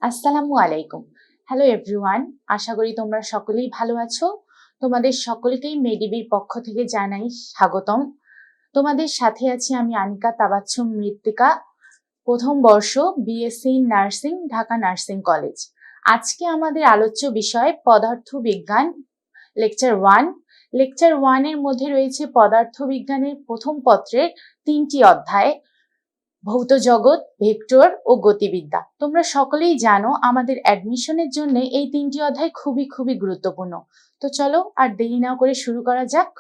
আসসালামু আলাইকুম। Hello everyone, আশা করি তোমরা সকলেই ভালো আছো। তোমাদের সকলকেই মেডিবির পক্ষ থেকে জানাই স্বাগতম। তোমাদের সাথে আছি আমি আনিকা তাবাচ্ছুম মৃত্তিকা, প্রথম বর্ষ BSc nursing, Dhaka nursing college. আজকে আমাদের আলোচ্য বিষয় পদার্থবিজ্ঞান লেকচার 1। লেকচার 1 এর মধ্যে রয়েছে পদার্থবিজ্ঞানের প্রথম পত্রের 3টি অধ্যায়: ভৌত জগৎ, ভেক্টর ও গতিবিদ্যা। তোমরা সকলেই জানো আমাদের অ্যাডমিশনের জন্য এই 3টি অধ্যায় খুবই গুরুত্বপূর্ণ। তো চলো আর দেরি না করে শুরু করা যাক।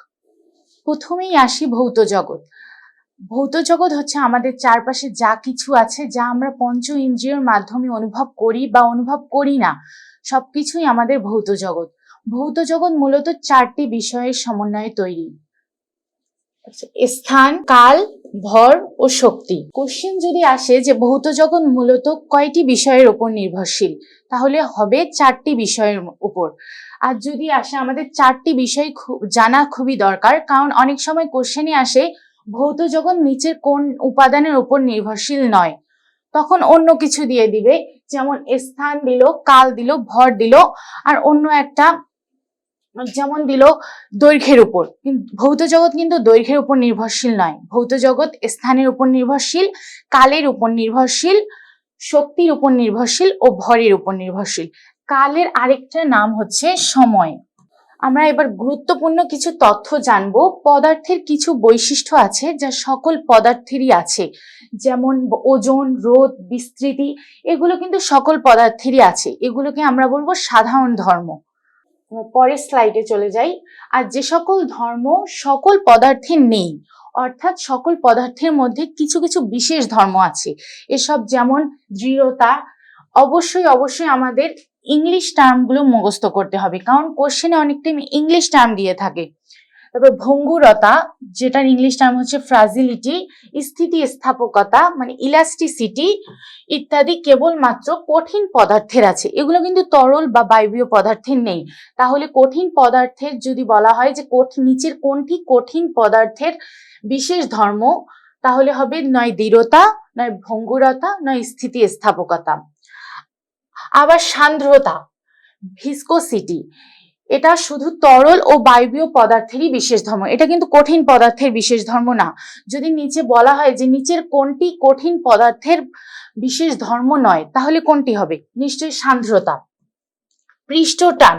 প্রথমেই আসি ভৌত জগৎ। ভৌত জগৎ হচ্ছে আমাদের চারপাশে যা কিছু আছে, যা আমরা পঞ্চ ইন্দ্রিয়ের মাধ্যমে অনুভব করি বা অনুভব করি না, সবকিছুই আমাদের ভৌত জগৎ। ভৌত জগৎ মূলত 4টি বিষয়ের সমন্বয়ে তৈরি: স্থান, কাল, ভর ও শক্তি। কোশ্চেন যদি আসে যে ভৌত জগৎ মূলত কয়টি বিষয়ের উপর নির্ভরশীল, তাহলে হবে 4টি বিষয়ের উপর। আর যদি আসে আমাদের 4টি বিষয় জানা খুবই দরকার, কারণ অনেক সময় কোশ্চেনে আসে ভৌত জগৎ নিচের কোন উপাদানের উপর নির্ভরশীল নয়, তখন অন্য কিছু দিয়ে দিবে, যেমন স্থান দিল, কাল দিল, ভর দিল, আর অন্য একটা যেমন দিল দৈর্ঘ্যের উপর। কিন্তু ভৌত জগৎ কিন্তু দৈর্ঘ্যের উপর নির্ভরশীল নয়। ভৌত জগৎ স্থানের উপর নির্ভরশীল, কালের উপর নির্ভরশীল, শক্তির উপর নির্ভরশীল ও ভরের উপর নির্ভরশীল। কালের আরেকটা নাম হচ্ছে সময়। আমরা এবার গুরুত্বপূর্ণ কিছু তথ্য জানবো। পদার্থের কিছু বৈশিষ্ট্য আছে যা সকল পদার্থেরই আছে, যেমন ওজন, রোধ, বিস্তৃতি। এগুলো কিন্তু সকল পদার্থেরই আছে। এগুলোকে আমরা বলবো সাধারণ ধর্ম। পরের স্লাইডে চলে যাই। আর যে সকল ধর্ম সকল পদার্থের নেই, অর্থাৎ সকল পদার্থের মধ্যে কিছু কিছু বিশেষ ধর্ম আছে। এসব যেমন দৃঢ়তা। অবশ্যই আমাদের ইংলিশ টার্মগুলো মুখস্থ করতে হবে, কারণ কোশ্চেনে অনেক টাইম ইংলিশ টার্ম দিয়ে থাকে। তারপর ভঙ্গুরতা, যেটার ইংলিশ টার্ম হচ্ছে ফ্রাজিলিটি, স্থিতিস্থাপকতা মানে ইলাস্টিসিটি ইত্যাদি কেবলমাত্র কঠিন পদার্থের আছে। এগুলো কিন্তু তরল বা বায়বীয় পদার্থের নেই। তাহলে কঠিন পদার্থের যদি বলা হয় যে নিচের কোনটি কঠিন পদার্থের বিশেষ ধর্ম, তাহলে হবে নয় দৃঢ়তা, নয় ভঙ্গুরতা, নয় স্থিতিস্থাপকতা। আবার সান্দ্রতা, ভিসকোসিটি, এটা শুধু তরল ও বায়বীয় পদার্থেরই বিশেষ ধর্ম, এটা কিন্তু কঠিন পদার্থের বিশেষ ধর্ম না। যদি নিচে বলা হয় যে নিচের কোনটি কঠিন পদার্থের বিশেষ ধর্ম নয়, তাহলে কোনটি হবে? নিশ্চয়ই সান্দ্রতা। পৃষ্ঠটান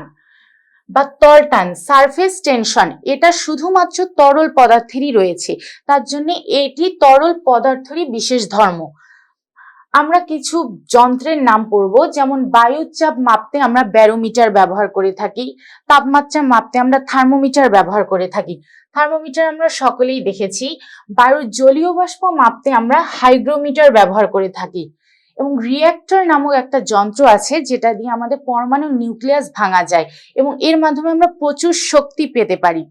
বা তলটান, সারফেস টেনশন, এটা শুধুমাত্র তরল পদার্থেরই রয়েছে, তার জন্য এটি তরল পদার্থেরই বিশেষ ধর্ম। আমরা কিছু যন্ত্রের নাম পড়ব, যেমন বায়ুর চাপ মাপতে আমরা ব্যারোমিটার ব্যবহার করে থাকি, তাপমাত্রা মাপতে আমরা থার্মোমিটার ব্যবহার করে থাকি। থার্মোমিটার আমরা সকলেই দেখেছি। বায়ুর জলীয় বাষ্প মাপতে আমরা হাইগ্রোমিটার ব্যবহার করে থাকি। এবং রিঅ্যাক্টর নামক একটা যন্ত্র আছে, যেটা দিয়ে আমাদের পরমাণু নিউক্লিয়াস ভাঙা যায় এবং এর মাধ্যমে আমরা প্রচুর শক্তি পেতে পারি।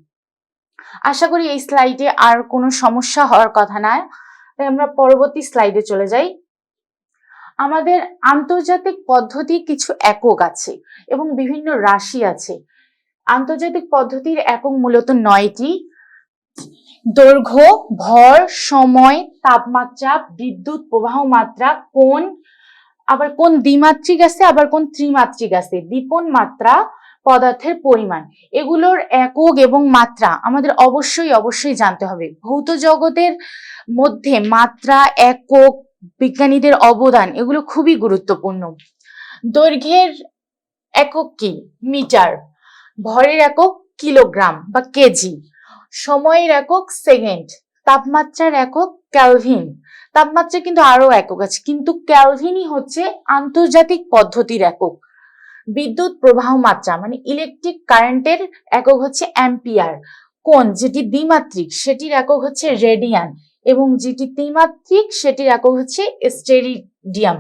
আশা করি এই স্লাইডে আর কোনো সমস্যা হওয়ার কথা না। তাই আমরা পরবর্তী স্লাইডে চলে যাই। আমাদের আন্তর্জাতিক পদ্ধতির কিছু একক আছে এবং বিভিন্ন রাশি আছে। আন্তর্জাতিক পদ্ধতির একক মূলত 9টি: দৈর্ঘ্য, ভর, সময়, তাপমাত্রা, বিদ্যুৎ প্রবাহ মাত্রা, কোণ, আবার কোন দ্বিমাত্রিক আছে, আবার কোন ত্রিমাত্রিক আছে, দীপন মাত্রা, পদার্থের পরিমাণ। এগুলোর একক এবং মাত্রা আমাদের অবশ্যই জানতে হবে। ভৌত জগতের মধ্যে মাত্রা, একক, বিজ্ঞানীদের অবদান, এগুলো খুবই গুরুত্বপূর্ণ। দৈর্ঘ্যের একক কি? মিটার। ভরের একক কিলোগ্রাম বা কেজি। সময়ের একক সেকেন্ড। তাপমাত্রার একক ক্যালভিন। তাপমাত্রা কিন্তু আরো একক আছে, কিন্তু ক্যালভিনই হচ্ছে আন্তর্জাতিক পদ্ধতির একক। বিদ্যুৎ প্রবাহ মাত্রা মানে ইলেকট্রিক কারেন্টের একক হচ্ছে অ্যাম্পিয়ার। কোণ, যেটি দ্বিমাত্রিক, সেটির একক হচ্ছে রেডিয়ান, এবং যেটি ত্রিমাত্রিক সেটির একক হচ্ছে স্টেরিডিয়াম।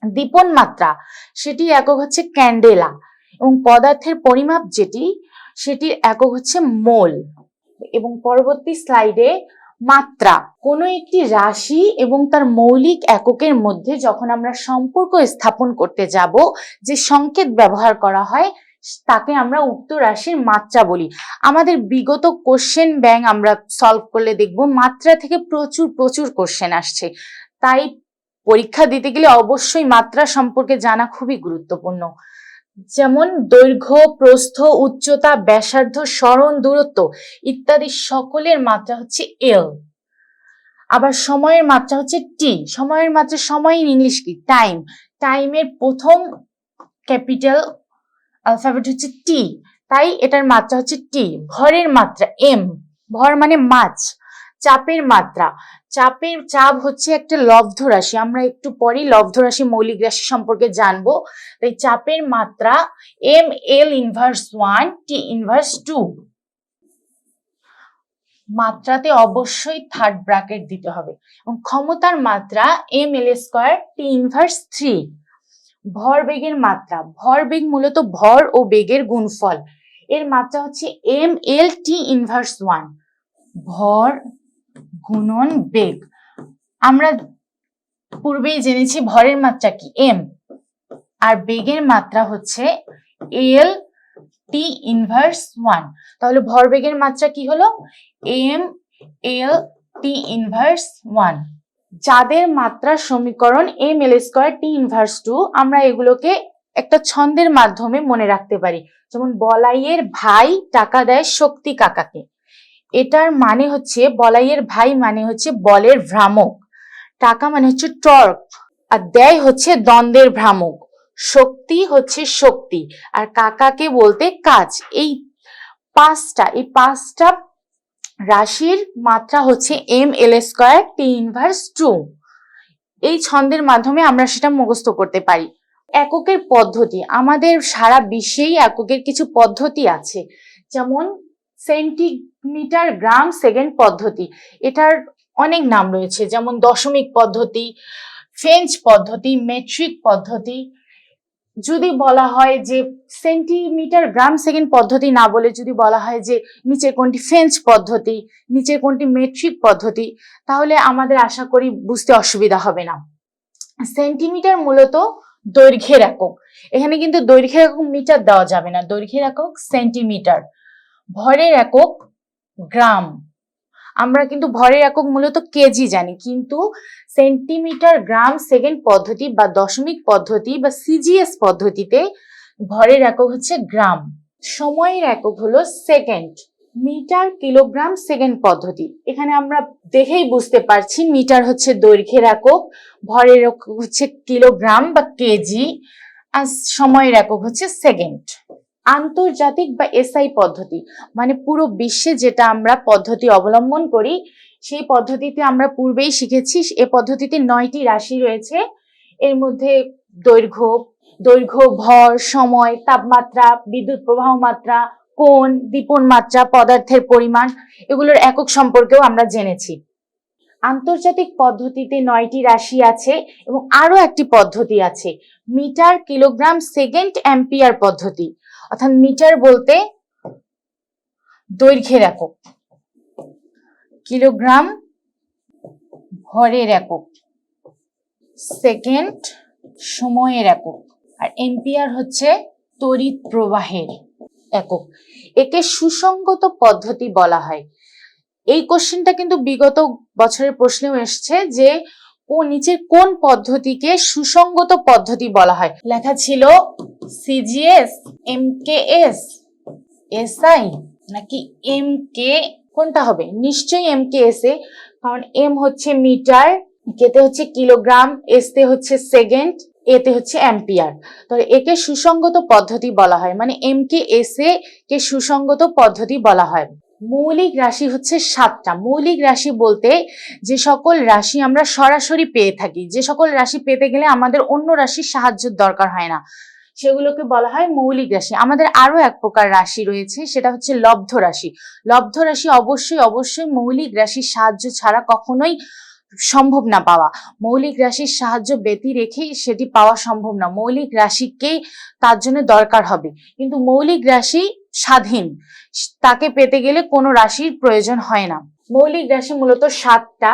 দীপন মাত্রা, সেটির একক হচ্ছে ক্যান্ডেলা, এবং পদার্থের পরিমাপ যেটি, সেটির একক হচ্ছে মোল। এবং পরবর্তী স্লাইডে মাত্রা, কোনো একটি রাশি এবং তার মৌলিক এককের মধ্যে যখন আমরা সম্পর্ক স্থাপন করতে যাব, যে সংকেত ব্যবহার করা হয় তাকে আমরা উক্ত রাশির মাত্রা বলি। আমাদের বিগত কোশ্চেন ব্যাংক আমরা সলভ করলে দেখব মাত্রা থেকে প্রচুর কোশ্চেন আসছে, তাই পরীক্ষা দিতে গেলে অবশ্যই মাত্রা সম্পর্কে জানা খুবই গুরুত্বপূর্ণ। যেমন দৈর্ঘ্য, প্রস্থ, উচ্চতা, ব্যাসার্ধ, সরণ, দূরত্ব ইত্যাদি সকলের মাত্রা হচ্ছে এল। আবার সময়ের মাত্রা হচ্ছে টি। সময়ের মাত্রা, সময় ইন ইংলিশ কি? টাইম। টাইমের প্রথম ক্যাপিটাল অ্যালফাবেট হচ্ছে টি, তাই এটার মাত্রা হচ্ছে টি। ভরের মাত্রা এম। ভর মানে মাছ। চাপের মাত্রা, চাপ হচ্ছে একটা লব্ধ রাশি। আমরা একটু পরেই লব্ধ রাশি, মৌলিক রাশি সম্পর্কে জানবো। তাই চাপের মাত্রা M L inverse 1 T inverse 2। মাত্রাতে অবশ্যই থার্ড ব্র্যাকেট দিতে হবে। এবং ক্ষমতার মাত্রা M L square T inverse 3। ভরবেগের মাত্রা, ভরবেগ মূলত ভর ও বেগের গুণফল, এর মাত্রা হচ্ছে এম এল টি ইনভার্স 1। ভর গুণন বেগ, আমরা পূর্বেই জেনেছি ভরের মাত্রা কি? এম। আর বেগের মাত্রা হচ্ছে এল টি ইনভার্স 1। তাহলে ভরবেগের মাত্রা কি হলো? M L T inverse 1। যাদের মাত্রার সমীকরণ M L square T inverse 2, আমরা এগুলোকে একটা ছন্দের মাধ্যমে মনে রাখতে পারি। যেমন বলাইয়ের ভাই টাকা দেয় শক্তি কাকাকে। এটার মানে হচ্ছে, বলাইয়ের ভাই মানে হচ্ছে বলের ভ্রামক, টাকা মানে হচ্ছে টর্ক, আর দেয় হচ্ছে দ্বন্দ্বের ভ্রামক, শক্তি হচ্ছে শক্তি, আর কাকাকে বলতে কাজ। এই পাঁচটা রাশির মাত্রা হচ্ছে M L square T inverse 2। এই ছন্দের মাধ্যমে আমরা সেটা মুখস্থ করতে পারি। এককের পদ্ধতি, আমাদের সারা বিশ্বেই এককের কিছু পদ্ধতি আছে। যেমন সেন্টিমিটার, গ্রাম, সেকেন্ড পদ্ধতি, এটার অনেক নাম রয়েছে। যেমন দশমিক পদ্ধতি, ফ্রেঞ্চ পদ্ধতি, মেট্রিক পদ্ধতি। যদি বলা হয় যে সেন্টিমিটার, গ্রাম, সেকেন্ড পদ্ধতি না বলে যদি বলা হয় যে নিচের কোনটি ফ্রেঞ্চ পদ্ধতি, নিচের কোনটি মেট্রিক পদ্ধতি, তাহলে আমাদের আশা করি বুঝতে অসুবিধা হবে না। সেন্টিমিটার মূলত দৈর্ঘ্যের একক। এখানে কিন্তু দৈর্ঘ্যের একক মিটার দেওয়া যাবে না, দৈর্ঘ্যের একক সেন্টিমিটার। ভরের একক গ্রাম। আমরা কিন্তু ভরের একক মূলত কেজি জানি, কিন্তু সেন্টিমিটার, গ্রাম, সেকেন্ড পদ্ধতি বা দশমিক পদ্ধতি বা সিজিএস পদ্ধতিতে ভরের একক হচ্ছে গ্রাম। সময়ের একক হলো সেকেন্ড। মিটার, কিলোগ্রাম, সেকেন্ড পদ্ধতি, এখানে আমরা দেখেই বুঝতে পারছি মিটার হচ্ছে দৈর্ঘ্যের একক, ভরের একক হচ্ছে কিলোগ্রাম বা কেজি, আর সময়ের একক হচ্ছে সেকেন্ড। আন্তর্জাতিক বা এসআই পদ্ধতি, মানে পুরো বিশ্বে যেটা আমরা পদ্ধতি অবলম্বন করি, সেই পদ্ধতিতে আমরা পূর্বেই শিখেছি। এ পদ্ধতিতে 9টি রাশি রয়েছে। এর মধ্যে দৈর্ঘ্য, ভর, সময়, তাপমাত্রা, বিদ্যুৎ প্রবাহ মাত্রা, কোণ, দীপন মাত্রা, পদার্থের পরিমাণ, এগুলোর একক সম্পর্কেও আমরা জেনেছি। আন্তর্জাতিক পদ্ধতিতে 9টি রাশি আছে এবং আরো একটি পদ্ধতি আছে, মিটার, কিলোগ্রাম, সেকেন্ড, অ্যাম্পিয়ার পদ্ধতি। অর্থাৎ মিটার বলতে দৈর্ঘ্যের একক, কিলোগ্রাম ভরের একক, সেকেন্ড সময়ের একক, আর এম্পিয়ার হচ্ছে তড়িৎ প্রবাহের একক। একে সুসংগত পদ্ধতি বলা হয়। এই কোশ্চেনটা কিন্তু বিগত বছরের প্রশ্নেও এসছে যে নিচের কোন পদ্ধতিকে সুসংগত পদ্ধতি বলা হয়। লেখা ছিল সিজিএস, এমকেএস, এসআই নাকি এমকে, কোনটা হবে? নিশ্চয়ই এমকেএস এ, কারণ এম হচ্ছে মিটার, কেতে হচ্ছে কিলোগ্রাম, এসতে হচ্ছে সেকেন্ড, এতে হচ্ছে অ্যাম্পিয়ার। তাহলে একে সুসংগত পদ্ধতি বলা হয়, মানে এমকেএস এ কে সুসংগত পদ্ধতি বলা হয়। মৌলিক রাশি হচ্ছে 7টা। মৌলিক রাশি বলতে যে সকল রাশি আমরা সরাসরি পেয়ে থাকি, যে সকল রাশি পেতে গেলে আমাদের অন্য রাশির সাহায্যের দরকার হয় না, সেগুলোকে বলা হয় মৌলিক রাশি। আমাদের আরো এক প্রকার রাশি রয়েছে, সেটা হচ্ছে লব্ধ রাশি। লব্ধ রাশি অবশ্যই মৌলিক রাশির সাহায্য ছাড়া কখনোই সম্ভব না পাওয়া। মৌলিক রাশির সাহায্য ব্যতি রেখেই সেটি পাওয়া সম্ভব না, মৌলিক রাশিকেই তার জন্য দরকার হবে। কিন্তু মৌলিক রাশি স্বাধীন, তাকে পেতে গেলে কোনো রাশির প্রয়োজন হয় না। মৌলিক রাশি মূলত 7টা: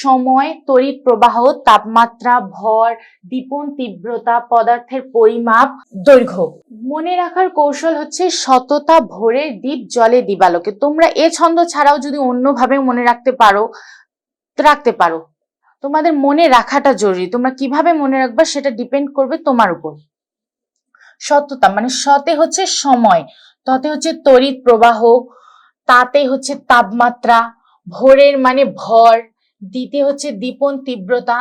সময়, তড়িৎ প্রবাহ, তাপমাত্রা, ভর, দীপন তীব্রতা, পদার্থের পরিমাপ, দৈর্ঘ্য। মনে রাখার কৌশল হচ্ছে সততা ভোরের দীপ জলে দিবালোকে। তোমরা এ ছন্দ ছাড়াও যদি অন্যভাবে মনে রাখতে পারো, তোমাদের মনে রাখাটা জরুরি, তোমরা কিভাবে মনে রাখবা সেটা ডিপেন্ড করবে তোমার উপর। সততা মানে সতে হচ্ছে সময়, ততে হচ্ছে তড়িৎ প্রবাহ, তাতে হচ্ছে তাপমাত্রা, ভোরের মানে ভর, দিতে হচ্ছে দীপন তীব্রতা,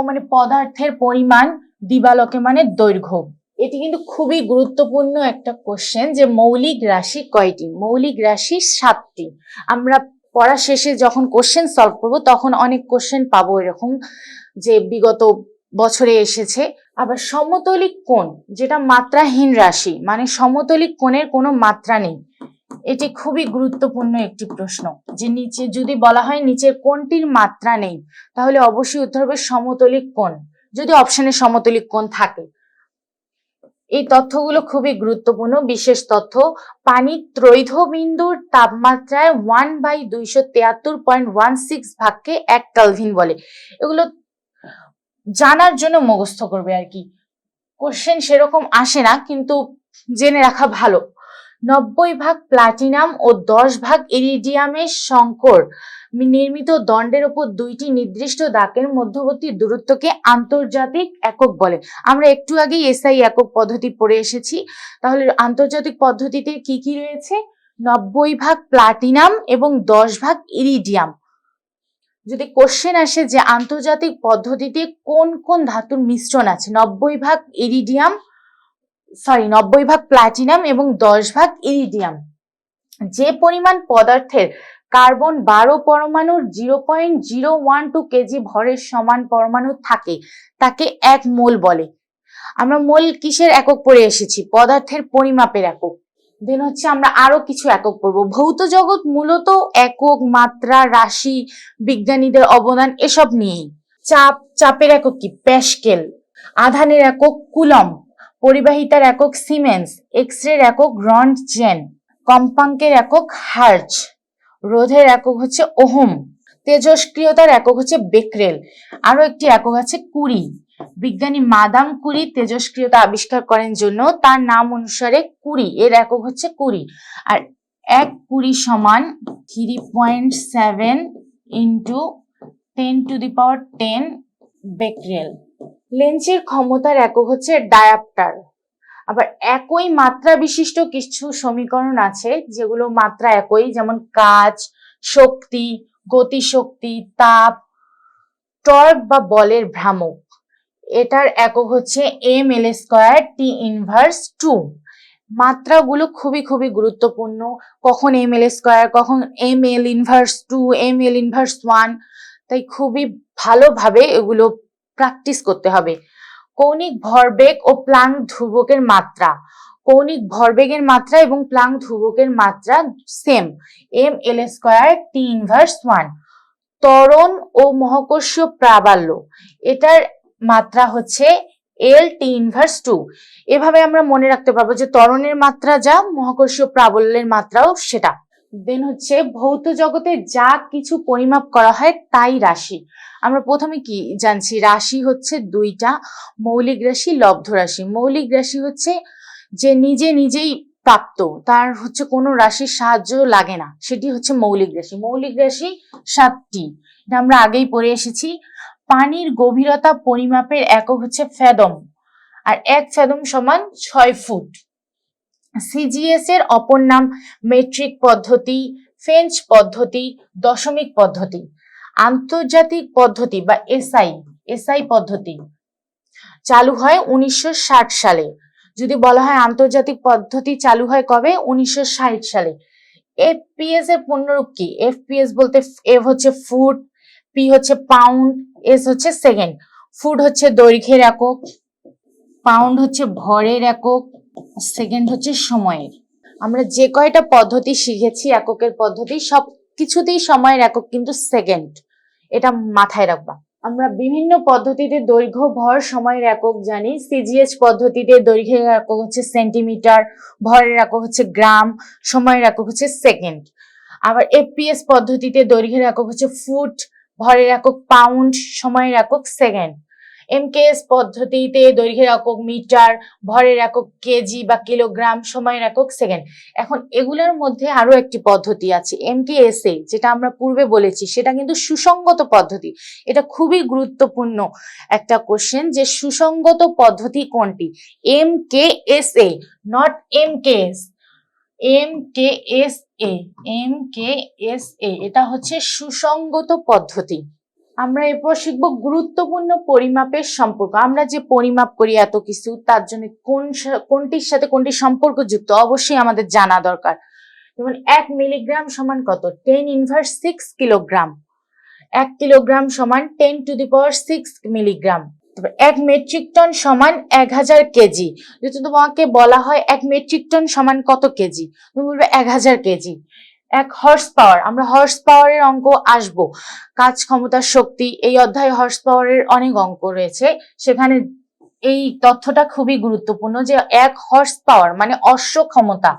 মানে পদার্থের পরিমাণ, দিবালোকে মানে দৈর্ঘ্য। এটি কিন্তু খুবই গুরুত্বপূর্ণ একটা কোশ্চেন যে মৌলিক রাশি কয়টি? মৌলিক রাশি 7টি। আমরা পড়া শেষে যখন কোশ্চেন সলভ করব তখন অনেক কোশ্চেন পাবো এরকম যে বিগত বছরে এসেছে। আবার সমতলিক কোণ যেটা মাত্রাহীন রাশি, মানে সমতলিক কোণের কোনো মাত্রা নেই, এটি খুবই গুরুত্বপূর্ণ একটি প্রশ্ন যে নিচে যদি বলা হয় নিচের কোণটির মাত্রা নেই তাহলে অবশ্যই উত্তর হবে সমতলিক কোণ, যদি অপশনে সমতলিক কোণ থাকে। এই তথ্যগুলো খুবই গুরুত্বপূর্ণ। বিশেষ তথ্য, পানির ত্রৈধ বিন্দুর তাপমাত্রায় 1/273.16 ভাগকে 1 কেলভিন বলে। এগুলো জানার জন্য মুখস্থ করবে আর কি, কোশ্চেন সেরকম আসে না কিন্তু জেনে রাখা ভালো। 90 ভাগ প্লাটিনাম ও 10 ভাগ ইরিডিয়ামের সংকর নির্মিত দণ্ডের উপর 2টি নির্দিষ্ট দাগের মধ্যবর্তী দূরত্বকে আন্তর্জাতিক একক বলে। আমরা একটু আগেই এসআই একক পদ্ধতি পড়ে এসেছি, তাহলে আন্তর্জাতিক পদ্ধতিতে কি কি রয়েছে? 90 ভাগ প্লাটিনাম এবং 10 ভাগ ইরিডিয়াম। যদি কোশ্চেন আসে যে আন্তর্জাতিক পদ্ধতিতে কোন কোন ধাতুর মিশ্রণ আছে, 90 ভাগ ইরিডিয়াম, 90 ভাগ প্লাটিনাম এবং 10 ভাগ ইরিডিয়াম। যে পরিমাণ পদার্থের কার্বন 12 পরমাণুর 0.012 কেজি ভরের সমান পরমাণু থাকে তাকে 1 মোল বলে। আমরা মোল কিসের একক পড়ে এসেছি? পদার্থের পরিমাপের একক। দেন হচ্ছে আমরা আরো কিছু একক পড়বো। ভৌত জগৎ মূলত একক, মাত্রা, রাশি, বিজ্ঞানীদের অবদান এসব নিয়েই। চাপের একক কি? প্যাসকেল। আধানের একক কুলম্ব, পরিবাহিতার একক সিমেন্স, এক্স-রের একক রন্টজেন, কম্পাঙ্কের একক হার্জ, রোধের একক হচ্ছে ওহম, তেজস্ক্রিয়তার একক হচ্ছে বেকরেল। আরো একটি একক আছে কুরি। বিজ্ঞানী মাদাম কুরি তেজস্ক্রিয়তা আবিষ্কার করেন জন্য তার নাম অনুসারে কুরি, এর একক হচ্ছে কুরি। আর 1 কুরি সমান 3.7 ইন্টু 10⁻10 বেকরেল। লেন্সের ক্ষমতার একক হচ্ছে ডায়াপ্টার। আবার একই মাত্রা বিশিষ্ট কিছু সমীকরণ আছে যেগুলো মাত্রা একই, যেমন কাজ, শক্তি, গতিশক্তি, তাপ, টর্ক বা বলের ভ্রামক। এটার একক হচ্ছে ml² T−2। মাত্রাগুলো খুবই খুবই গুরুত্বপূর্ণ, কখন ml², কখন ml−2, ml−1, তাই খুবই ভালোভাবে এগুলো প্র্যাকটিস করতে হবে। কৌণিক ভরবেগ ও প্লাঙ্ক ধ্রুবকের মাত্রা। কৌণিক ভরবেগের মাত্রা এবং প্লাঙ্ক ধ্রুবকের মাত্রা সেম, ml² T−1। ত্বরণ ও মহাকর্ষীয় প্রাবল্য, এটার মাত্রা হচ্ছে L T−2। এভাবে আমরা মনে রাখতে পারবো যে ত্বরণের মাত্রা যা, মহাকর্ষীয় প্রাবল্যের মাত্রাও সেটা। দেন হচ্ছে ভৌত জগতে যা কিছু পরিমাপ করা হয় তাই রাশি। আমরা প্রথমে কি জানছি? রাশি হচ্ছে 2টা, মৌলিক রাশি, লব্ধ রাশি। মৌলিক রাশি হচ্ছে যে নিজে নিজেই প্রাপ্ত, তার হচ্ছে কোনো রাশির সাহায্য লাগে না, সেটি হচ্ছে মৌলিক রাশি। মৌলিক রাশি 7টি, এটা আমরা আগেই পড়ে এসেছি। পানির গভীরতা পরিমাপের একক হচ্ছে ফ্যাদম, আর 1 ফ্যাদম সমান 6 ফুট। সিজিএস এর অপর নাম মেট্রিক পদ্ধতি, ফ্রেঞ্চ পদ্ধতি, দশমিক পদ্ধতি। আন্তর্জাতিক পদ্ধতি বা এসআই পদ্ধতি চালু হয় 1960 সালে। যদি বলা হয় আন্তর্জাতিক পদ্ধতি চালু হয় কবে? 1960 সালে। এফপিএস এর পূর্ণরূপ কি? এফপিএস বলতে এফ হচ্ছে ফুট, পি হচ্ছে পাউন্ড, এস হচ্ছে সেকেন্ড। ফুট হচ্ছে দৈর্ঘ্যের একক, পাউন্ড হচ্ছে ভরের একক, সেকেন্ড হচ্ছে সময়ের। আমরা যে কয়টা পদ্ধতি শিখেছি এককের পদ্ধতি, সব কিছুতেই সময়ের একক কিন্তু সেকেন্ড, এটা মাথায় রাখবা। আমরা বিভিন্ন পদ্ধতিতে দৈর্ঘ্য, ভর, সময়ের একক জানি। সিজিএস পদ্ধতিতে দৈর্ঘ্যের একক হচ্ছে সেন্টিমিটার, ভরের একক হচ্ছে গ্রাম, সময়ের একক হচ্ছে সেকেন্ড। আবার এফপিএস পদ্ধতিতে দৈর্ঘ্যের একক হচ্ছে ফুট, ভরের একক পাউন্ড, সময়ের একক সেকেন্ড। এমকেএস পদ্ধতিতে দৈর্ঘ্যের একক মিটার, ভরের একক কেজি বা কিলোগ্রাম, সময়ের একক সেকেন্ড। এখন এগুলোর মধ্যে আরো একটি পদ্ধতি আছে এমকেএসএ, যেটা আমরা পূর্বে বলেছি, সেটা কিন্তু সুসংগত পদ্ধতি। এটা খুবই গুরুত্বপূর্ণ একটা কোশ্চেন যে সুসংগত পদ্ধতি কোনটি। এমকেএসএ, নট এমকেএস। এমকেএসএ এটা হচ্ছে সুসংগত পদ্ধতি। আমরা এরপর শিখবো গুরুত্বপূর্ণ পরিমাপের সম্পর্ক। আমরা যে পরিমাপ করি এত কিছু, তার জন্য কোনটির সাথে কোনটি সম্পর্কযুক্ত অবশ্যই আমাদের জানা দরকার। যেমন 1 মিলিগ্রাম সমান কত? 10⁻⁶ কিলোগ্রাম। 1 কিলোগ্রাম সমান 10⁶ মিলিগ্রাম। 1 মেট্রিক টন সমান 1000 কেজি। যদি তোমাকে বলা হয় 1 মেট্রিক টন সমান কত কেজি, তুমি বলবে 1000 কেজি। 1 হর্স পাওয়ার, আমরা হর্স পাওয়ারের অঙ্ক আসবো, কাজ ক্ষমতা শক্তি, এই অধ্যায়ে হর্স পাওয়ারের অনেক অঙ্ক রয়েছে, সেখানে এই তথ্যটা খুবই গুরুত্বপূর্ণ যে 1 হর্স পাওয়ার মানে অশ্ব ক্ষমতা।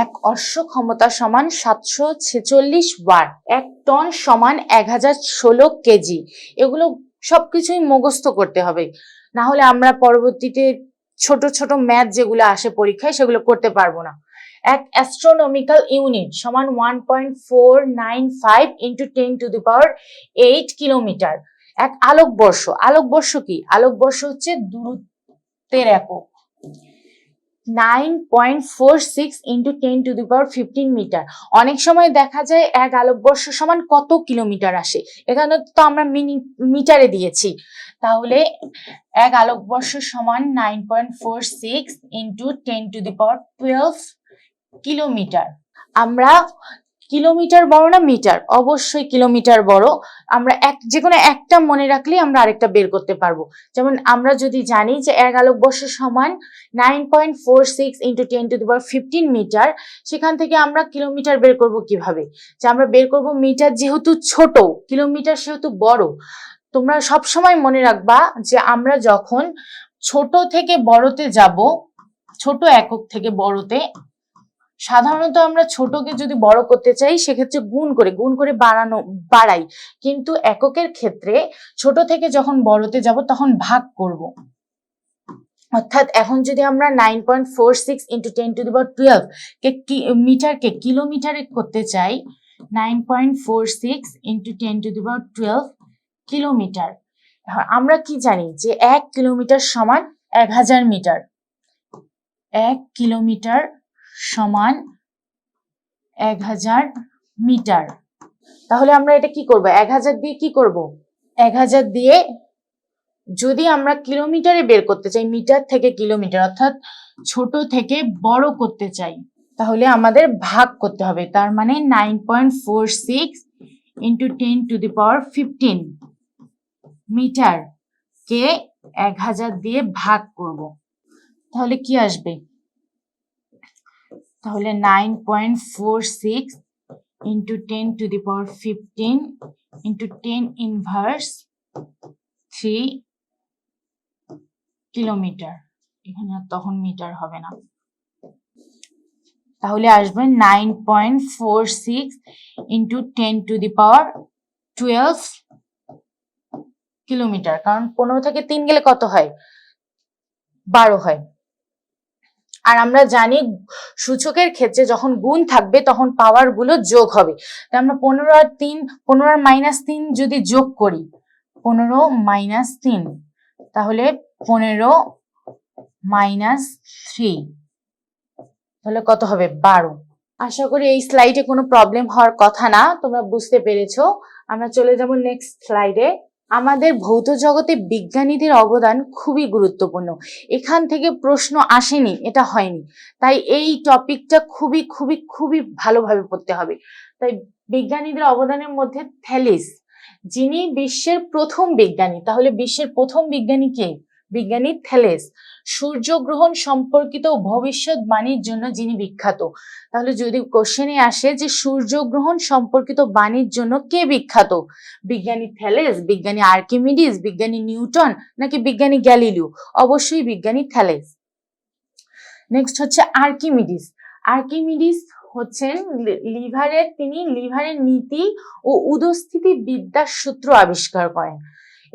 1 অশ্ব ক্ষমতা সমান 746 ওয়াট। 1 টন সমান 1016 কেজি। এগুলো সবকিছুই মুখস্থ করতে হবে, না হলে আমরা পরবর্তীতে ছোট ছোট ম্যাথ যেগুলো আসে পরীক্ষায় সেগুলো করতে পারবো না। 1 অ্যাস্ট্রোনমিক্যাল ইউনিট সমান 1.495 × 10⁸ কিলোমিটার। 1 আলোকবর্ষ, আলোকবর্ষ কি? আলোকবর্ষ হচ্ছে দূরত্বের একক। 9.46 × 10⁻15 মিটার। অনেক সময় দেখা যায় 1 আলোকবর্ষ সমান কত কিলোমিটার আসে, এখানে তো আমরা মিটারে দিয়েছি, তাহলে 1 আলোকবর্ষ সমান 9.46 × 10⁻12 কিলোমিটার। আমরা কিলোমিটার বড় না মিটার? অবশ্যই কিলোমিটার বড়। আমরা যে কোনো একটা মনে রাখলেই আমরা আরেকটা বের করতে পারবো। যেমন আমরা যদি জানি যে 1 আলোকবর্ষ সমান 9.46 × 10⁻15 মিটার, সেখান থেকে আমরা কিলোমিটার বের করব কিভাবে? যে আমরা বের করব মিটার যেহেতু ছোট, কিলোমিটার সেহেতু বড়। তোমরা সব সময় মনে রাখবা যে আমরা যখন ছোট থেকে বড়তে যাব, ছোট একক থেকে বড়তে, সাধারণত আমরা ছোটকে যদি বড় করতে চাই সেক্ষেত্রে গুণ করে বাড়াই, কিন্তু এককের ক্ষেত্রে ছোট থেকে যখন বড়তে যাব তখন ভাগ করব। অর্থাৎ এখন যদি আমরা 9.46 × 10⁻12 কে মিটারকে কিলোমিটারে করতে চাই, 9.46 × 10⁻12 কিলোমিটার, আমরা কি জানি যে 1 কিলোমিটার সমান 1000 মিটার। 1 কিলোমিটার সমান 1000 মিটার। তাহলে আমরা এটা কি করব? 1000 দিয়ে কি করব? 1000 দিয়ে যদি আমরা কিলোমিটারে বের করতে চাই, মিটার থেকে কিলোমিটার, অর্থাৎ ছোট থেকে বড় করতে চাই, তাহলে আমাদের ভাগ করতে হবে। তার মানে 9.46 × 10⁻15 মিটার কে 1000 দিয়ে ভাগ করব। তাহলে কি আসবে? তাহলে 9.46 × 10⁻15 × 10⁻³ কিলোমিটার। এখানে তখন মিটার হবে না, তাহলে আসবে 9.46 × 10⁻12 কিলোমিটার। কারণ 15 থেকে 3 গেলে কত হয়? 12 হয়। আর আমরা জানি সূচকের ক্ষেত্রে যখন গুণ থাকবে তখন পাওয়ার গুলো যোগ হবে। তাই আমরা 15 আর -3 যদি যোগ করি, 15 - 3, তাহলে 15 - 3, তাহলে কত হবে? 12। আশা করি এই স্লাইডে কোনো প্রবলেম হওয়ার কথা না, তোমরা বুঝতে পেরেছো। আমরা চলে যাব নেক্সট স্লাইডে। আমাদের ভৌত জগতে বিজ্ঞানীদের অবদান খুবই গুরুত্বপূর্ণ। এখান থেকে প্রশ্ন আসেনি এটা হয়নি, তাই এই টপিকটা খুবই খুবই খুবই ভালোভাবে পড়তে হবে। তাই বিজ্ঞানীদের অবদানের মধ্যে থ্যালিস, যিনি বিশ্বের প্রথম বিজ্ঞানী। তাহলে বিশ্বের প্রথম বিজ্ঞানী কে? বিজ্ঞানী থ্যালেস। সূর্যগ্রহণ সম্পর্কিত ভবিষ্যৎবাণীর জন্য যিনি বিখ্যাত। তাহলে যদি কোশ্চেনে আসে যে সূর্যগ্রহণ সম্পর্কিত বাণীর জন্য কে বিখ্যাত? বিজ্ঞানী থ্যালেস, বিজ্ঞানী আর্কিমিডিস, বিজ্ঞানী নিউটন, নাকি বিজ্ঞানী গ্যালিলিও? অবশ্যই বিজ্ঞানী থ্যালেস। নেক্সট হচ্ছে আর্কিমিডিস। আর্কিমিডিস হচ্ছেন তিনি লিভারের নীতি ও উদস্থিতি বিদ্যার সূত্র আবিষ্কার করেন।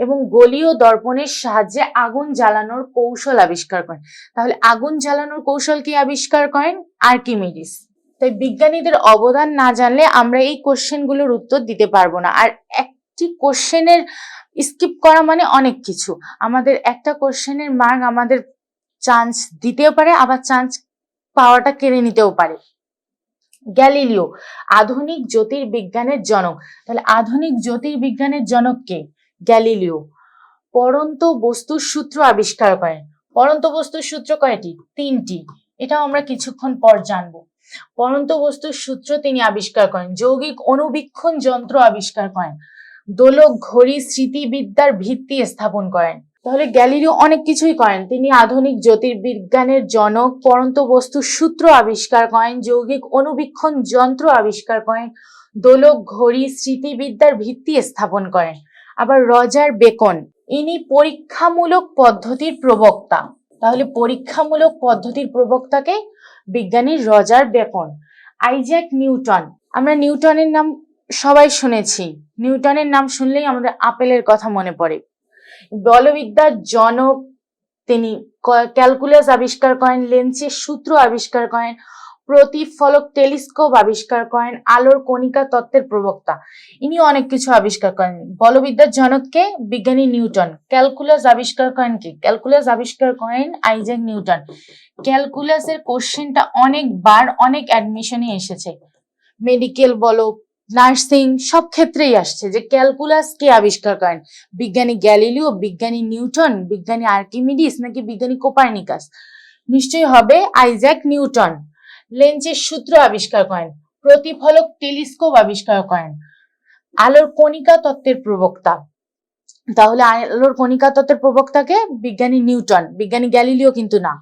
এবং গোলীয় দর্পণের সাহায্যে আগুন জ্বালানোর কৌশল আবিষ্কার করেন। তাহলে আগুন জ্বালানোর কৌশল কে আবিষ্কার করেন? আর্কিমিডিস। তাই বিজ্ঞানীদের অবদান না জানলে আমরা এই কোশ্চেনগুলোর উত্তর দিতে পারবো না। আর একটি কোশ্চেনের স্কিপ করা মানে অনেক কিছু। আমাদের একটা কোশ্চেনের মার্ক আমাদের চান্স দিতেও পারে, আবার চান্স পাওয়াটা কেড়ে নিতেও পারে। গ্যালিলিও আধুনিক জ্যোতির্বিজ্ঞানের জনক। তাহলে আধুনিক জ্যোতির্বিজ্ঞানের জনক কে? গ্যালিলিও। পড়ন্ত বস্তুর সূত্র আবিষ্কার করেন। পড়ন্ত বস্তুর সূত্র কয়টি? 3টি। এটাও আমরা কিছুক্ষণ পর জানবো। পড়ন্ত বস্তুর সূত্র তিনি আবিষ্কার করেন। যৌগিক অণুবীক্ষণ যন্ত্র আবিষ্কার করেন। দোলক ঘড়ি স্মৃতিবিদ্যার ভিত্তি স্থাপন করেন। তাহলে গ্যালিলিও অনেক কিছুই করেন। তিনি আধুনিক জ্যোতির্বিজ্ঞানের জনক, পড়ন্ত বস্তুর সূত্র আবিষ্কার করেন, যৌগিক অণুবীক্ষণ যন্ত্র আবিষ্কার করেন, দোলক ঘড়ি স্মৃতিবিদ্যার ভিত্তি স্থাপন করেন। আবার রজার বেকন, ইনি পরীক্ষামূলক পদ্ধতির প্রবক্তা। তাহলে পরীক্ষামূলক পদ্ধতির প্রবক্তাকে? বিজ্ঞানী রজার বেকন। আইজ্যাক নিউটন, আমরা নিউটনের নাম সবাই শুনেছি। নিউটনের নাম শুনলেই আমাদের আপেলের কথা মনে পড়ে। বলবিদ্যার জনক তিনি। ক্যালকুলাস আবিষ্কার করেন, লেন্সের সূত্র আবিষ্কার করেন, প্রতিফলক টেলিস্কোপ আবিষ্কার করেন, আলোর কণিকা তত্ত্বের প্রবক্তা। ইনি অনেক কিছু আবিষ্কার করেন। বলবিদ্যার জনককে? বিজ্ঞানী নিউটন। ক্যালকুলাস আবিষ্কার করেন কে? ক্যালকুলাস আবিষ্কার করেন আইজ্যাক নিউটন। ক্যালকুলাসের কোশ্চেনটা অনেকবার অনেক অ্যাডমিশনে এসেছে, মেডিকেল বলো, নার্সিং, সব ক্ষেত্রেই আসছে যে ক্যালকুলাস কে আবিষ্কার করেন? বিজ্ঞানী গ্যালিলিও, বিজ্ঞানী নিউটন, বিজ্ঞানী আর্কিমিডিস, নাকি বিজ্ঞানী কোপার্নিকাস? নিশ্চয়ই হবে আইজ্যাক নিউটন। লেন্সের সূত্র আবিষ্কার করেন, প্রতিফলক টেলিস্কোপ আবিষ্কার করেন, আলোর কণিকা তত্ত্বের প্রবক্তা। তাহলে আলোর কণিকা তত্ত্বের প্রবক্তাকে? বিজ্ঞানী নিউটন। বিজ্ঞানী গ্যালিলিও কিন্তু না।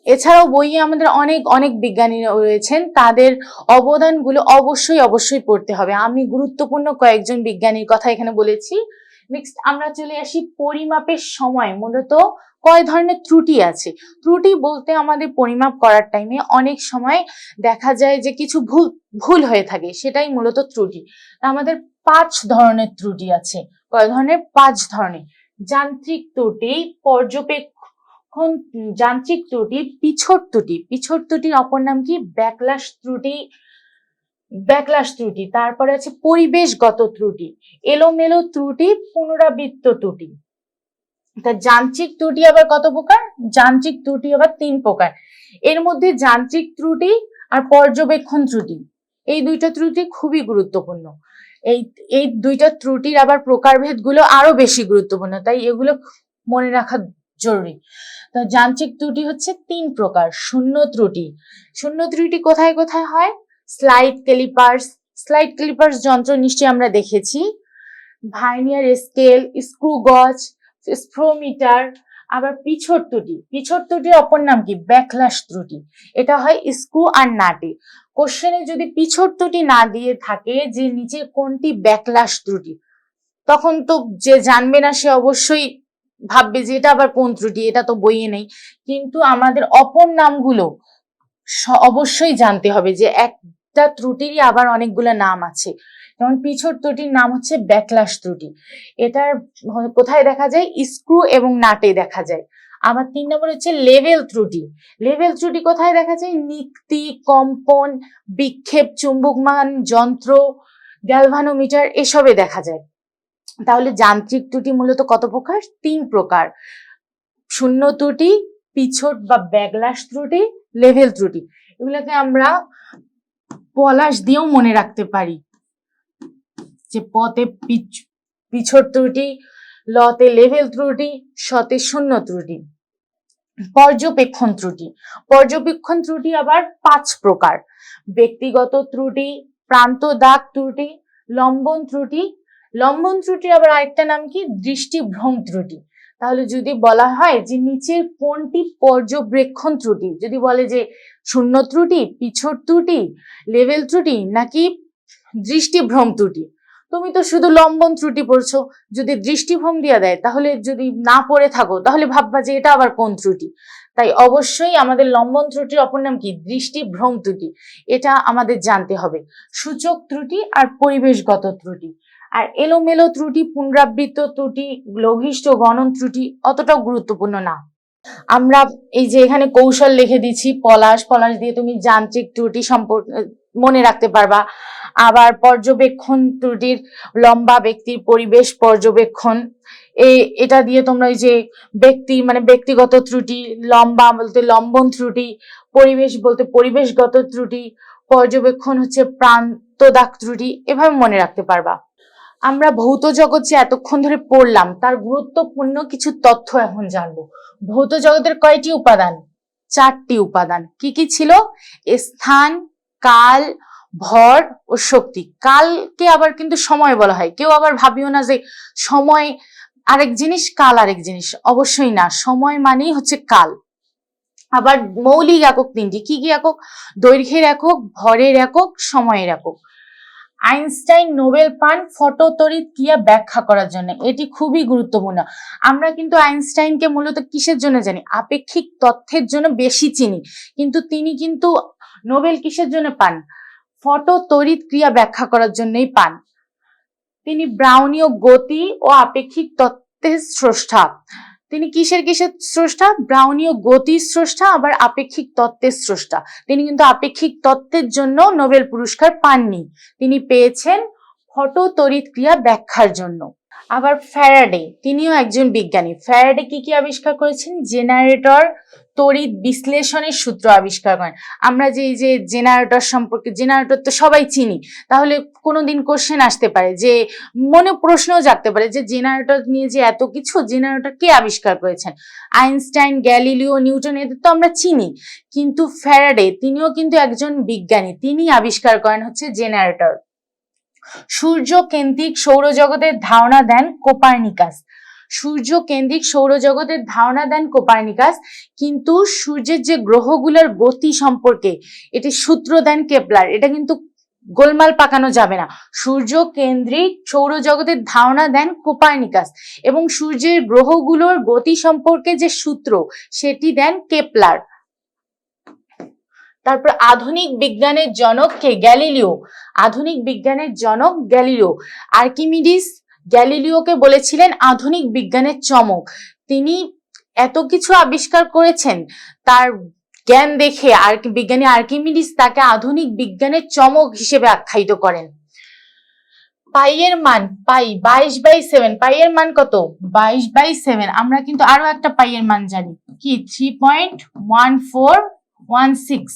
এছাড়াও বইয়ে আমাদের অনেক অনেক বিজ্ঞানী রয়েছেন, তাদের অবদানগুলো অবশ্যই পড়তে হবে। আমি গুরুত্বপূর্ণ কয়েকজন বিজ্ঞানীর কথা এখানে বলেছি। নেক্সট আমরা চলে আসি পরিমাপের সময় মূলত কয় ধরনের ত্রুটি আছে। ত্রুটি বলতে আমাদের পরিমাপ করার টাইমে অনেক সময় দেখা যায় যে কিছু ভুল হয়ে থাকে, সেটাই মূলত ত্রুটি। আমাদের 5 ধরনের ত্রুটি আছে। কয় ধরনের? 5 ধরনের। যান্ত্রিক ত্রুটি, পর্যবেক্ষণ, যান্ত্রিক ত্রুটি, পিছট ত্রুটি। পিছট ত্রুটির অপর নাম কি? ব্যাকলাশ ত্রুটি। ব্যাকলাশ ত্রুটি। তারপরে আছে পরিবেশগত ত্রুটি, এলোমেলো ত্রুটি, পুনরাবৃত্ত ত্রুটি। তা যান্ত্রিক ত্রুটি আবার কত প্রকার? যান্ত্রিক ত্রুটি আবার 3 প্রকার। এর মধ্যে যান্ত্রিক ত্রুটি আর পর্যবেক্ষণ ত্রুটি, এই দুইটা ত্রুটি খুবই গুরুত্বপূর্ণ। এই দুইটা ত্রুটির আবার প্রকারভেদ গুলো আরো বেশি গুরুত্বপূর্ণ, তাই এগুলো মনে রাখা জরুরি। তো যান্ত্রিক ত্রুটি হচ্ছে 3 প্রকার। শূন্য ত্রুটি। শূন্য ত্রুটি কোথায় কোথায় হয়? Slide callipers. স্লাইড ক্যালিপার্স যন্ত্র নিশ্চয়ই আমরা দেখেছি। ভার্নিয়ার স্কেল, স্ক্রু গজ, স্প্রোমিটার। আবার পিছট ত্রুটি। পিছট ত্রুটির অপর নাম কি? ব্যাকলাশ ত্রুটি। এটা হয় স্ক্রু আর নাটে। কোশ্চেনে যদি পিছট ত্রুটি না দিয়ে থাকে যে নিচে কোনটি ব্যাকলাশ ত্রুটি, তখন তো যে জানবে না সে অবশ্যই ভাববে যে এটা আবার কোন ত্রুটি, এটা তো বইয়ে নেই। কিন্তু আমাদের অপর নামগুলো অবশ্যই জানতে হবে যে একটা ত্রুটিরই আবার অনেকগুলো নাম আছে। যেমন পিছট ত্রুটির নাম হচ্ছে ব্যাকলাশ ত্রুটি। এটার কোথায় দেখা যায়? স্ক্রু এবং নাটে দেখা যায়। আবার 3 নম্বর হচ্ছে লেভেল ত্রুটি। লেভেল ত্রুটি কোথায় দেখা যায়? নিক্তি, কম্পন, বিক্ষেপ, চুম্বকমান যন্ত্র, গ্যালভানোমিটার, এসবে দেখা যায়। তাহলে যান্ত্রিক ত্রুটি মূলত কত প্রকার? 3 প্রকার। শূন্য ত্রুটি, পিছট বা ব্যাকলাশ ত্রুটি, লেভেল ত্রুটি। এগুলোকে আমরা পলাশ দিয়েও মনে রাখতে পারি, যে পতে পিছট ত্রুটি, লতে লেভেল ত্রুটি, শতে শূন্য ত্রুটি। পর্যবেক্ষণ ত্রুটি। পর্যবেক্ষণ ত্রুটি আবার 5 প্রকার। ব্যক্তিগত ত্রুটি, প্রান্ত দাগ ত্রুটি, লম্বন ত্রুটি। লম্বন ত্রুটির আবার আরেকটা নাম কি? দৃষ্টিভ্রম ত্রুটি। তাহলে যদি বলা হয় যে নিচের কোনটি পর্যবেক্ষণ ত্রুটি, যদি বলে যে শূন্য ত্রুটি, পিছট ত্রুটি, লেভেল ত্রুটি, নাকি দৃষ্টিভ্রম ত্রুটি, তুমি তো শুধু লম্বন ত্রুটি পড়ছো, যদি দৃষ্টিভ্রম দিয়ে দেয় তাহলে যদি না পড়ে থাকো তাহলে ভাববা যে এটা আবার কোন ত্রুটি। তাই অবশ্যই আমাদের লম্বন ত্রুটির অপর নাম কি? দৃষ্টিভ্রম ত্রুটি। এটা আমাদের জানতে হবে। সূচক ত্রুটি আর পরিবেশগত ত্রুটি। আর এলোমেলো ত্রুটি, পুনরাবৃত্ত ত্রুটি, লঘিষ্ঠ গণন ত্রুটি অতটাও গুরুত্বপূর্ণ না। আমরা এই যে এখানে কৌশল লিখে দিচ্ছি, পলাশ দিয়ে তুমি যান্ত্রিক ত্রুটি সম্পর্কে মনে রাখতে পারবা। আবার পর্যবেক্ষণ ত্রুটির লম্বা ব্যক্তির পরিবেশ পর্যবেক্ষণ, এটা দিয়ে তোমরা এই যে ব্যক্তি মানে ব্যক্তিগত ত্রুটি, লম্বা বলতে লম্বন ত্রুটি, পরিবেশ বলতে পরিবেশগত ত্রুটি, পর্যবেক্ষণ হচ্ছে প্রান্ত দাগ ত্রুটি, এভাবে মনে রাখতে পারবা। আমরা ভৌত জগৎ যে এতক্ষণ ধরে পড়লাম তার গুরুত্বপূর্ণ কিছু তথ্য এখন জানবো। ভৌত জগতের কয়টি উপাদান? 4টি উপাদান। কি কি ছিল? স্থান, কাল, ভর ও শক্তি। কালকে আবার কিন্তু সময় বলা হয়। কেউ আবার ভাবিও না যে সময় আরেক জিনিস, কাল আরেক জিনিস। অবশ্যই না, সময় মানেই হচ্ছে কাল। আবার মৌলিক একক 3টি। কি কি একক? দৈর্ঘ্যের একক, ভরের একক, সময়ের একক। আইনস্টাইন নোবেল পান ফটোতড়িৎ ক্রিয়া ব্যাখ্যা করার জন্য। এটি খুবই গুরুত্বপূর্ণ। আমরা কিন্তু আইনস্টাইনকে মূলত কিসের জন্য জানি? আপেক্ষিক তথ্যের জন্য বেশি চিনি, কিন্তু তিনি কিন্তু নোবেল কিসের জন্য পান? ফটোতড়িৎ ক্রিয়া ব্যাখ্যা করার জন্যই পান। তিনি ব্রাউনীয় গতি ও আপেক্ষিক তত্ত্বের স্রষ্টা। তিনি কিসের স্রষ্টা? ব্রাউনীয় গতির স্রষ্টা, আবার আপেক্ষিক তত্ত্বের স্রষ্টা। তিনি কিন্তু আপেক্ষিক তত্ত্বের জন্য নোবেল পুরস্কার পাননি, তিনি পেয়েছেন ফটোতড়িৎ ক্রিয়া ব্যাখ্যার জন্য। আবার ফ্যারাডে, তিনিও একজন বিজ্ঞানী। ফ্যারাডে কি কি আবিষ্কার করেছেন? জেনারেটর, তড়িৎ বিশ্লেষণের সূত্র আবিষ্কার করেন। আমরা যে এই যে জেনারেটর সম্পর্কে, জেনারেটর তো সবাই চিনি, তাহলে কোনোদিন কোশ্চেন আসতে পারে যে মনে প্রশ্নও জাগতে পারে যে জেনারেটর নিয়ে যে এত কিছু, জেনারেটর কে আবিষ্কার করেছেন? আইনস্টাইন, গ্যালিলিও, নিউটন, এদের তো আমরা চিনি, কিন্তু ফ্যারাডে তিনিও কিন্তু একজন বিজ্ঞানী, তিনি আবিষ্কার করেন হচ্ছে জেনারেটর। সূর্য কেন্দ্রিক সৌরজগতের ধারণা দেন কোপার্নিকাস। সূর্য কেন্দ্রিক সৌরজগতের ধারণা দেন কোপার্নিকাস, কিন্তু সূর্যের যে গ্রহগুলোর গতি সম্পর্কে এটি সূত্র দেন কেপলার। এটা কিন্তু গোলমাল পাকানো যাবে না। সূর্য কেন্দ্রিক সৌরজগতের ধারণা দেন কোপার্নিকাস এবং সূর্যের গ্রহগুলোর গতি সম্পর্কে যে সূত্র সেটি দেন কেপলার। তারপর আধুনিক বিজ্ঞানের জনক কে? গ্যালিলিও। আধুনিক বিজ্ঞানের জনক গ্যালিলিও। আর্কিমিডিস গ্যালিলিওকে বলেছিলেন আধুনিক বিজ্ঞানের চমক। তিনি এত কিছু আবিষ্কার করেছেন, তার জ্ঞান দেখে বিজ্ঞানী আর্কিমিডিস তাকে আধুনিক বিজ্ঞানের চমক হিসেবে আখ্যায়িত করেন। পাইয়ের মান, পাই 22/7। পাইয়ের মান কত? 22/7। আমরা কিন্তু আরো একটা পাইয়ের মান জানি, কি? 3.1416।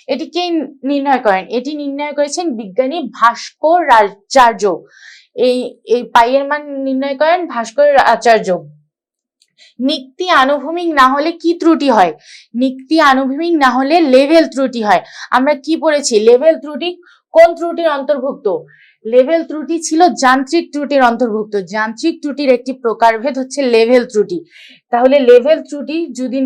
এটি কে নির্ণয় করেন? এটি নির্ণয় করেছেন বিজ্ঞানী ভাস্কর আচার্য। এই পাইয়ের মান নির্ণয় করেন ভাস্কর আচার্য। নিক্তি আনুভূমিক না হলে কি ত্রুটি হয়? নিক্তি আনুভূমিক না হলে লেভেল ত্রুটি হয়। আমরা কি পড়েছি? লেভেল ত্রুটি কোন ত্রুটির অন্তর্ভুক্ত? লেভেল ত্রুটি ছিল যান্ত্রিক ত্রুটির অন্তর্ভুক্ত। যান্ত্রিক ত্রুটির একটি প্রকারভেদ হচ্ছে লেভেল ত্রুটি। তাহলে লেভেল ত্রুটি যদি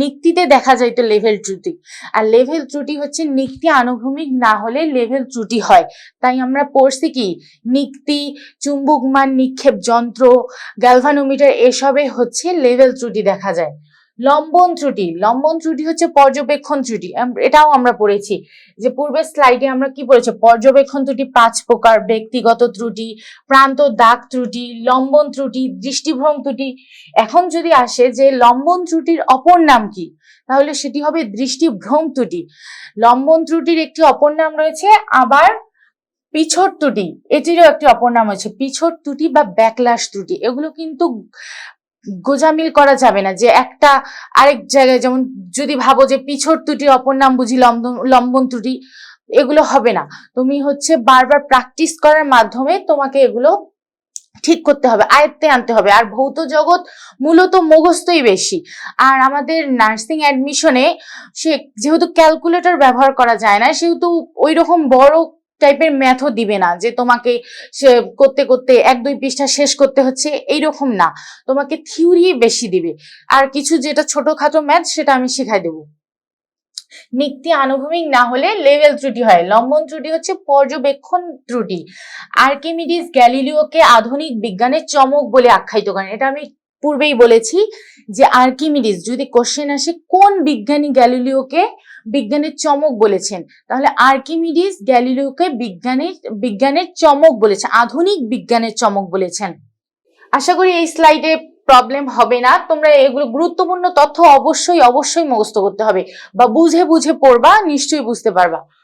নিক্তিতে দেখা যায় তো লেভেল ত্রুটি, আর লেভেল ত্রুটি হচ্ছে নিক্তি আনুভূমিক না হলে লেভেল ত্রুটি হয়। তাই আমরা পড়ছি কি? নিক্তি, চুম্বকমান নিক্ষেপ যন্ত্র, গ্যালভানোমিটার, এসবে হচ্ছে লেভেল ত্রুটি দেখা যায়। লম্বন ত্রুটি, লম্বন ত্রুটি হচ্ছে পর্যবেক্ষণ ত্রুটি। এটাও আমরা পড়েছি যে পূর্বের স্লাইডে আমরা কি পড়েছি? পর্যবেক্ষণ ত্রুটি 5 প্রকার: ব্যক্তিগত ত্রুটি, প্রান্ত দাগ ত্রুটি, লম্বন ত্রুটি, দৃষ্টিভ্রম ত্রুটি। এখন যদি আসে যে লম্বন ত্রুটির অপর নাম কি, তাহলে সেটি হবে দৃষ্টিভ্রম ত্রুটি। লম্বন ত্রুটির একটি অপর নাম রয়েছে আবার পিছট ত্রুটি, এটিরও একটি অপর নাম হচ্ছে পিছট ত্রুটি বা ব্যাকলাশ ত্রুটি। এগুলো কিন্তু গোজামিল করা যাবে না যে একটা আরেক জায়গায়, যেমন যদি ভাবো যে পিছট ত্রুটির অপর নাম বুঝি লম্বন ত্রুটি, এগুলো হবে না। তুমি হচ্ছে বারবার প্র্যাকটিস করার মাধ্যমে তোমাকে এগুলো ঠিক করতে হবে, আয়ত্তে আনতে হবে। আর ভৌত জগৎ মূলত মুখস্থই বেশি। আর আমাদের নার্সিং অ্যাডমিশনে যেহেতু ক্যালকুলেটর ব্যবহার করা যায় না, সেহেতু ওই রকম বড় টাইপের ম্যাথও দিবে না যে তোমাকে সে করতে করতে 1-2 পৃষ্ঠা শেষ করতে হচ্ছে, এইরকম না। তোমাকে থিওরি বেশি দিবে, আর কিছু যেটা ছোটখাটো ম্যাথ সেটা আমি শিখাই দেবো। নিক্তি আনুভূমিক না হলে লেভেল ত্রুটি হয়। লম্বন ত্রুটি হচ্ছে পর্যবেক্ষণ ত্রুটি। আর্কিমিডিস গ্যালিলিওকে আধুনিক বিজ্ঞানের চমক বলে আখ্যায়িত করেন। এটা আমি পূর্বেই বলেছি যে আর্কিমিডিস, যদি কোশ্চেন আসে কোন বিজ্ঞানী গ্যালিলিওকে বিজ্ঞানের চমক বলেছেন, তাহলে আর্কিমিডিস গ্যালিলিওকে বিজ্ঞানের চমক বলেছেন, আধুনিক বিজ্ঞানের চমক বলেছেন। আশা করি এই স্লাইডে প্রবলেম হবে না। তোমরা এগুলো গুরুত্বপূর্ণ তথ্য অবশ্যই মুখস্থ করতে হবে বা বুঝে বুঝে পড়বা, নিশ্চয়ই বুঝতে পারবা।